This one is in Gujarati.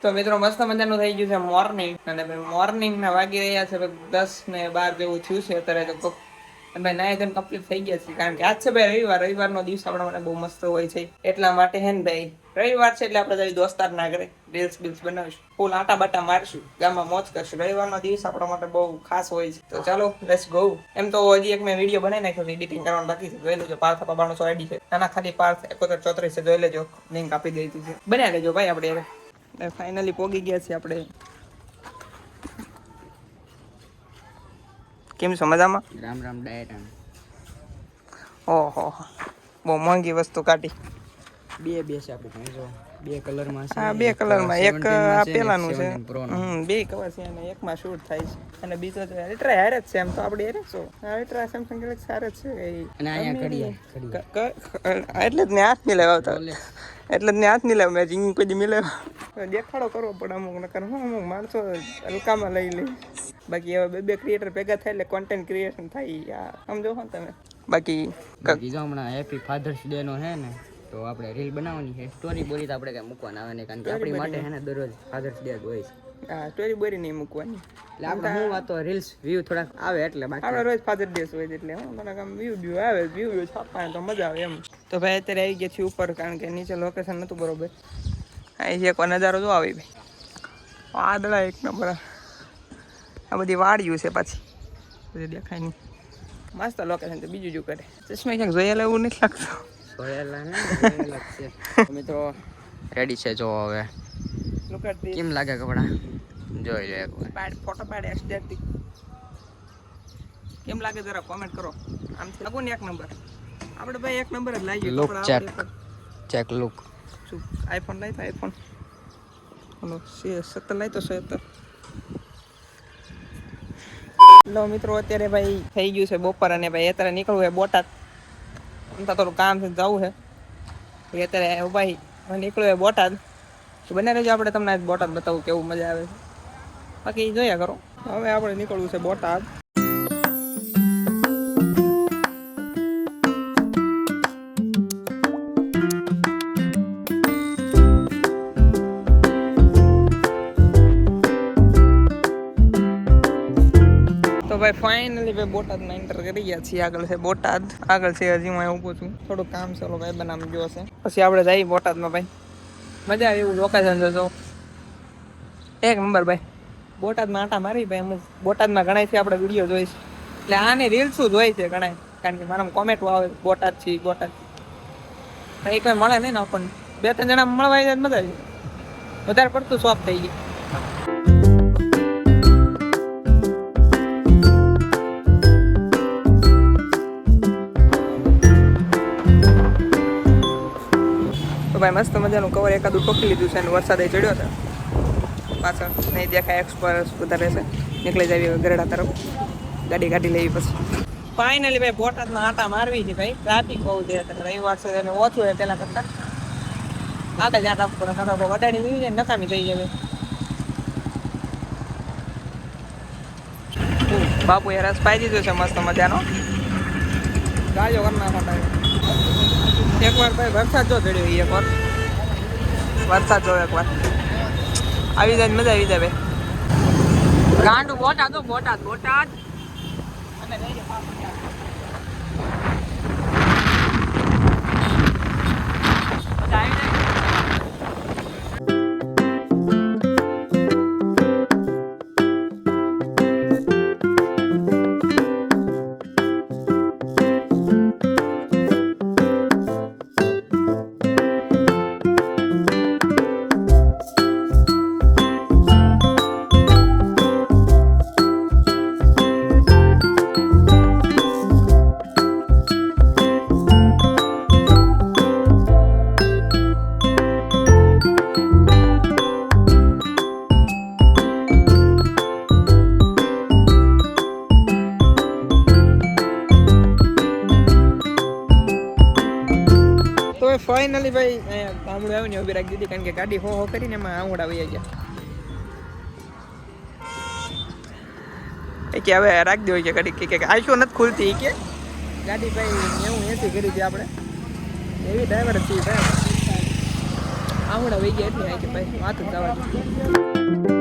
તો મિત્રો મસ્ત મજાનું થઈ ગયું છે મોર્નિંગ અને મોર્નિંગના વાગી રહ્યા છે 10 ને 12 જેવું થયું છે અત્યારે તો ભાઈ નાય ધન કમ્પ્લીટ થઈ ગયા છે કારણ કે આજ છે ભાઈ રવિવારનો દિવસ આપણા માટે બહુ મસ્ત હોય છે એટલા માટે હે ને ભાઈ રવિવાર છે એટલે આપણે દોસ્તાર ના કરે રીલ્સ બનાવીશું ફૂલ આટા બાટા મારશું ગામમાં મોજ કરશું રવિવારનો દિવસ આપણા માટે બહુ ખાસ હોય છે તો ચાલો લેટ્સ ગો એમ તો હજી એક મેં વિડીયો બનાવી નાખ્યો એડિટિંગ કરવાનું બાકી છે જોઈ લેજો પાર્થ બાબાનો આઈડી છે નાના ખાલી પાર્થ 7134 છે જોઈ લેજો લિંક આપી દીધી છે બન્યા લેજો ભાઈ આપણે ફાઇનલી પોગી ગયા છીએ આપણે કેમ છો મજામાં રામ રામ ડાયટ ઓહો બહુ મોંઘી વસ્તુ કાઢી બે છે આપણે જો બે કલરમાં છે હા બે કલરમાં એક આ પેલાનું છે બે કવર છે અને એકમાં શૂટ થાય છે અને બીજો તો અલ્ટ્રા હારે જ છે એમ તો આપણે હારે છો અલ્ટ્રા સેમસંગ ગેલેક્સી હારે છે અને અહીંયા ઘડિયા એટલે જ ને હાથ મિલાવ્યા હતા એટલે જ ને હાથ મિલાવ મેં જીંગ કોઈ મિલાવ દેખાડો કરવો પડે અમુક નકર અમુક માણસો હલકામાં લઈ લે બાકી હવે બે ક્રિએટર ભેગા થાય એટલે કોન્ટેન્ટ ક્રિએશન થાય સમજો હો તમે બાકી જો હમણાં હેપી ફાધર્સ ડે નો હે ને તો આપણે રીલ બનાવવાની છે સ્ટોરી બોરી તો આપણે કઈ મૂકવાના આવે નહીં કારણ કે આપણી માટે હે ને દરરોજ ફાધર્સ ડે હોય છે હા સ્ટોરી બોરી નહીં મૂકવાની એટલે આપણે હું વાતો રીલ્સ વ્યૂ થોડાક આવે એટલે બાકી આપણે રોજ ફાધર ડે હોય એટલે હું મને આમ વ્યૂ આવે વ્યૂ છાપવાના તો મજા આવે એમ તો ભાઈ અત્યારે આવી ગયા છીએ ઉપર કારણ કે નીચે લોકેશન નહોતું બરોબર અહીં એક નજારો જો આવી ભાઈ વાદળા એક નંબર આ બધી વાડિયું છે પાછી બધી દેખાય નહીં મસ્ત લોકેશન તો બીજું કરે ચશ્મા ક્યાંક જોયેલા એવું નથી લાગતું જોયેલા ને લાગશે મિત્રો રેડી છે જો હવે કેમ લાગે કપડા જોઈ લો એકવાર ફોટો પાડે એસ્ટેટિક કેમ લાગે જરા કોમેન્ટ કરો આમથી લાગો ને એક નંબર આપણે ભાઈ એક નંબર જ લાગી લુક ચેક લુક શું આઈફોન લાઈ તો આઈફોન હલો 17 લાઈ તો 17 લો મિત્રો અત્યારે ભાઈ થઈ ગયું છે બપોર અને ભાઈ અત્યારે નીકળવું છે બોટાદ તો થોડું કામ છે જવું છે અત્યારે ભાઈ નીકળવું છે બોટાદ તો બને રહેજો આપણે તમને આજ બોટાદ બતાવું કેવું મજા આવે છે બાકી જોયા કરો હવે આપણે નીકળવું છે બોટાદ તો ભાઈ ફાઇનલી ભાઈ બોટાદમાં એન્ટર કરી ગયા છીએ આગળ છે બોટાદ આગળ છે હજી હું ઊભો છું થોડું કામ છે ઓલો ભાઈ બનામ જોશે પછી આપણે જઈએ બોટાદમાં ભાઈ મજા આવે એવું લોકેશન જોજો એક નંબર ભાઈ બોટાદમાં આટા મારી ભાઈ હું બોટાદમાં ઘણાયથી આપણે વિડીયો જોઈશ એટલે આની રીલ્સું જ હોય છે ઘણા કારણ કે મારા કોમેન્ટ આવે બોટાદ છે બોટાદ કંઈ કોઈ મળે નહીં ને આપણને 2-3 જણા મળવા જાય મજા આવી વધારે પડતું શોખ થઈ ગઈ તો ભાઈ મસ્ત મજાનું કવર એકાદું ઠોકી લીધું છે અને વરસાદ ચડ્યો છે પાછળ નહીં દેખાય એક્સપ્રેસ વધારે છે નીકળી જાય ગરડા તરફ ગાડી કાઢી લેવી પછી ફાઇનલી ભાઈ બોટાદમાં આટા મારવી છે ભાઈ ટ્રાફિક બહુ છે રવિવાર છે એને ઓછું છે પેલા કરતા આગળ જ આટા પર વટાડી દીધી જાય નકામી થઈ જાય બાપુ એ રસ પાઈ દીધો છે મસ્ત મજાનો ગાજો કરના માટે એકવાર ભાઈ વરસાદ જો ચડ્યો એકવાર વરસાદ જો એકવાર આવી જાય મજા આવી જાય ભાઈ ગાંડું બોટાદ તો બોટાદ અને ફાઇનલી ભાઈ અહીંયા ગામડું આવ્યું ને ઉભી રાખી દીધી કારણ કે ગાડી હો કરીને એમાં આંગળા વહી ગયા કે હવે રાખી દો કે ગાડી કે આઈશો નથી ખુલતી કે ગાડી ભાઈ 90-80 કરી હતી આપણે એવી ડ્રાઈવર હતી ભાઈ આંગળા વહી ગયા એટલે આ કે ભાઈ વાત જ જવા દે.